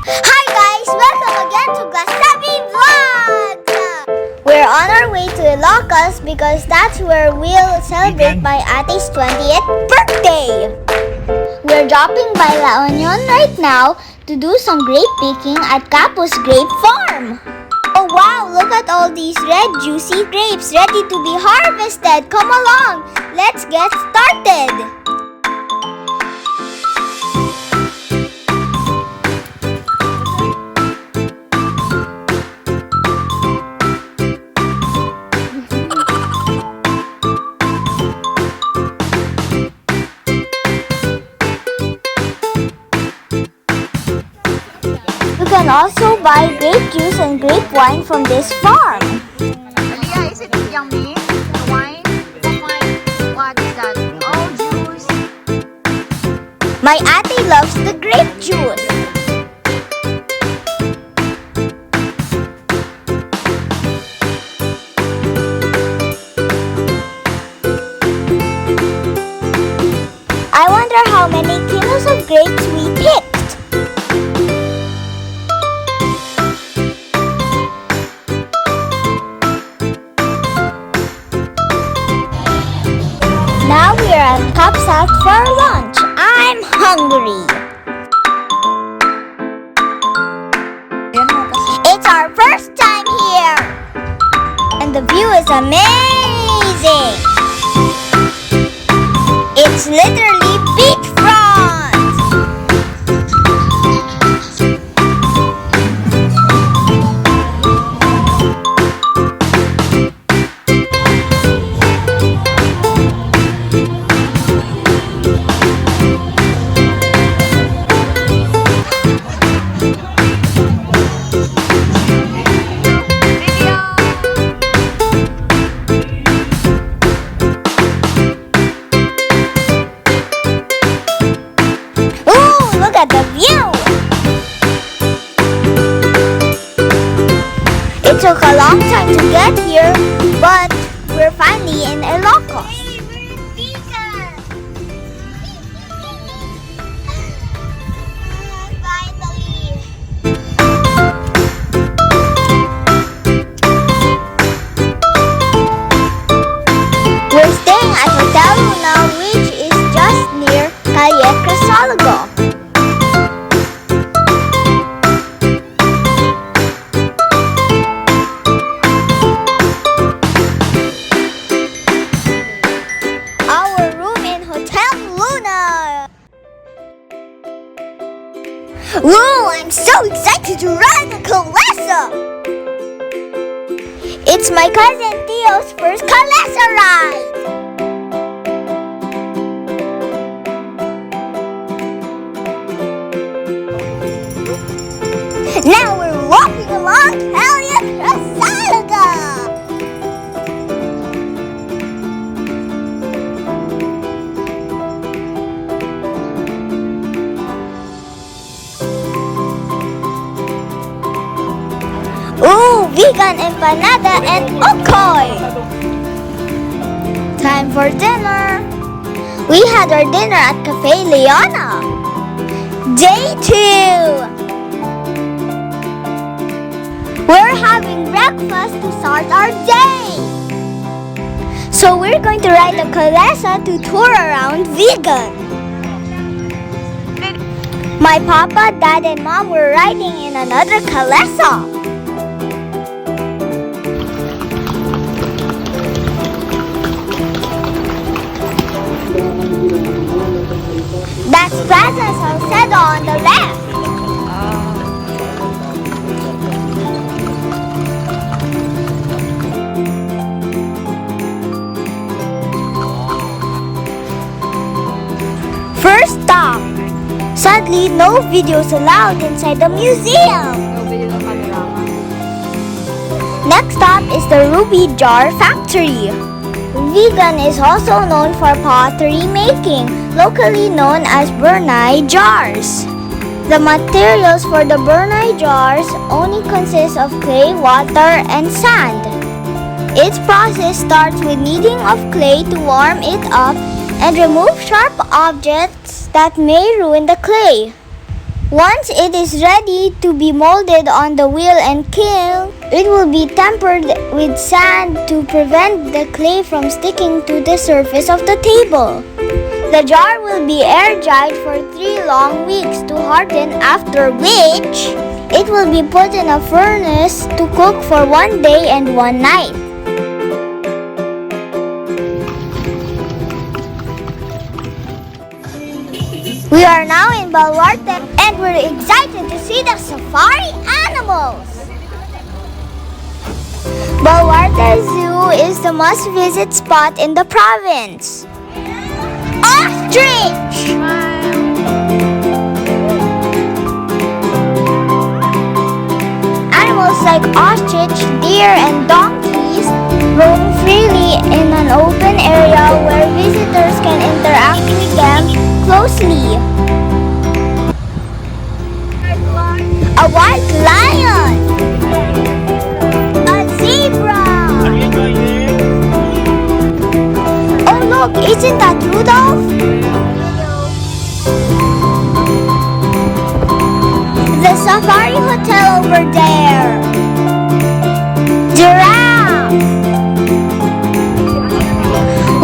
Hi guys! Welcome again to Glasabi Vlog! We're on our way to Ilocos because that's where we'll celebrate my ate's 20th birthday! We're dropping by La Union right now to do some grape picking at Capo's Grape Farm! Oh wow! Look at all these red juicy grapes ready to be harvested! Come along! Let's get started! You can also buy grape juice and grape wine from this farm. Aliyah, is it yummy? The wine? What is that? Oh, juice. My ate loves the grape juice. I wonder how many kilos of grapes we picked. Now we are at Kabsat for lunch. I'm hungry. It's our first time here. And the view is amazing. It's literally beachfront. Look at the view! It took a long time to get here, but we're finally in Ilocos. Hey, we're in Vigan! Finally! We're staying at Hotel Luna, which is just near Calle, Crisologo. Whoa, I'm so excited to ride the Kalesa! It's my cousin Theo's first Kalesa ride! Now we're walking along Calle Crisologo! Ooh, vegan empanada and okoy! Time for dinner! We had our dinner at Cafe Leona! Day 2! We're having breakfast to start our day! So we're going to ride the Kalesa to tour around Vigan. My papa, dad, and mom were riding in another Kalesa. That's Plaza Salcedo on the left. First stop. Sadly, no videos allowed inside the museum. Next stop is the Ruby Jar Factory. Vigan is also known for pottery making, locally known as Burnay jars. The materials for the Burnay jars only consist of clay, water, and sand. Its process starts with kneading of clay to warm it up and remove sharp objects that may ruin the clay. Once it is ready to be molded on the wheel and kiln, it will be tempered with sand to prevent the clay from sticking to the surface of the table. The jar will be air-dried for 3 long weeks to harden, after which it will be put in a furnace to cook for 1 day and 1 night. We are now in Baluarte and we're excited to see the safari animals. Baluarte Zoo is the must-visit spot in the province. Ostrich! Animals like ostrich, deer, and donkeys roam freely in an open area where visitors can interact with them closely. A white lion! A zebra! Oh look, isn't that Rudolph? The safari hotel over there. Giraffe!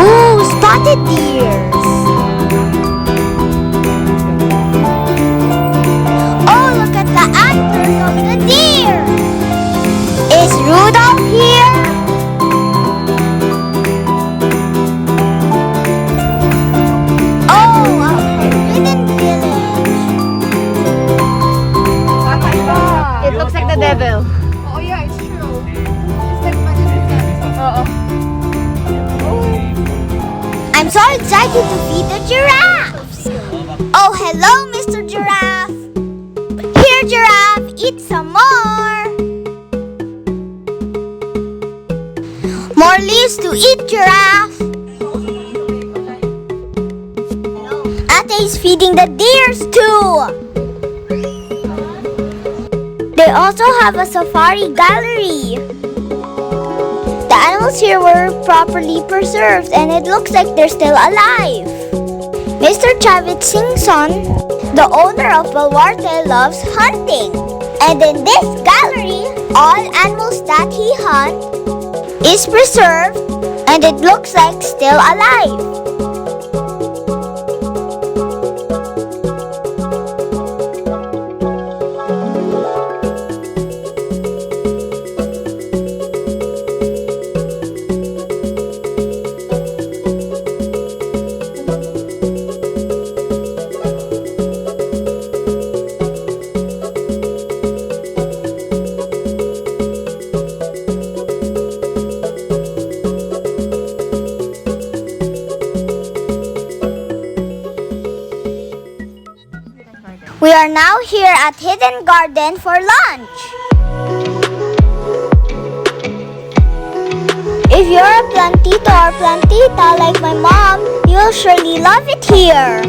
Ooh, spotted deers! The antlers of the deer. Is Rudolph here? Oh, a forbidden village. It looks like the devil. Oh yeah, it's true. It's like Magnificent. I'm so excited to feed the giraffes. Oh, hello, Mr. Giraffe. Here, giraffe, eat some more. More leaves to eat, giraffe. Ate is feeding the deers too. They also have a safari gallery. The animals here were properly preserved and it looks like they're still alive. Mr. Chavit Singson, the owner of Baluarte, loves hunting. And in this gallery, all animals that he hunts is preserved and it looks like still alive. We are now here at Hidden Garden for lunch. If you're a plantito or plantita like my mom, you'll surely love it here.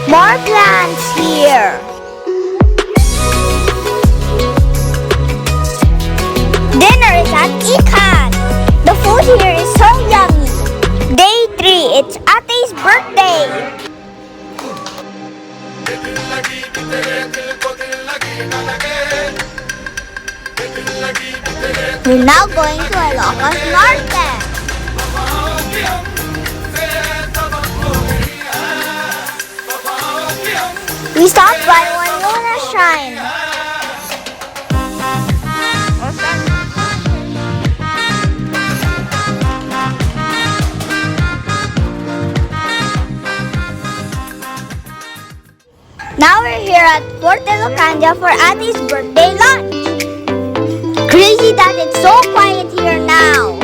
More plants here. Dinner is at Ikan. The food here is so yummy. Day 3, it's Ate's birthday. We're now going to Ilocos Norte. We stopped by Luna Shrine. Now we're here at Fort Ilocandia for Addie's birthday lunch. Crazy that it's so quiet here now.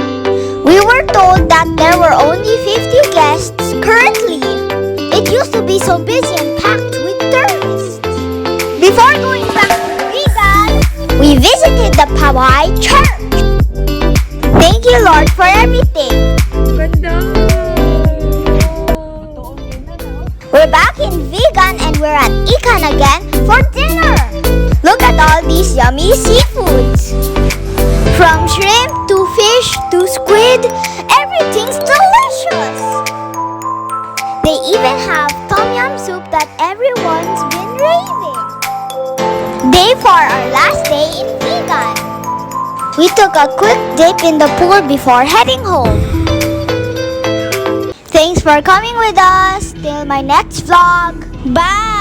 We were told that there were only 50 guests currently. It used to be so busy and packed with tourists. Before going back to Vigan, we visited the Paoay Church. Thank you, Lord, for everything. Ganda! back in Vigan and we're at Ikan again for dinner. Look at all these yummy seafoods. From shrimp to fish to squid, everything's delicious. They even have tom yum soup that everyone's been raving. Day 4, our last day in Vigan. We took a quick dip in the pool before heading home. Thanks for coming with us. Till my next vlog. Bye!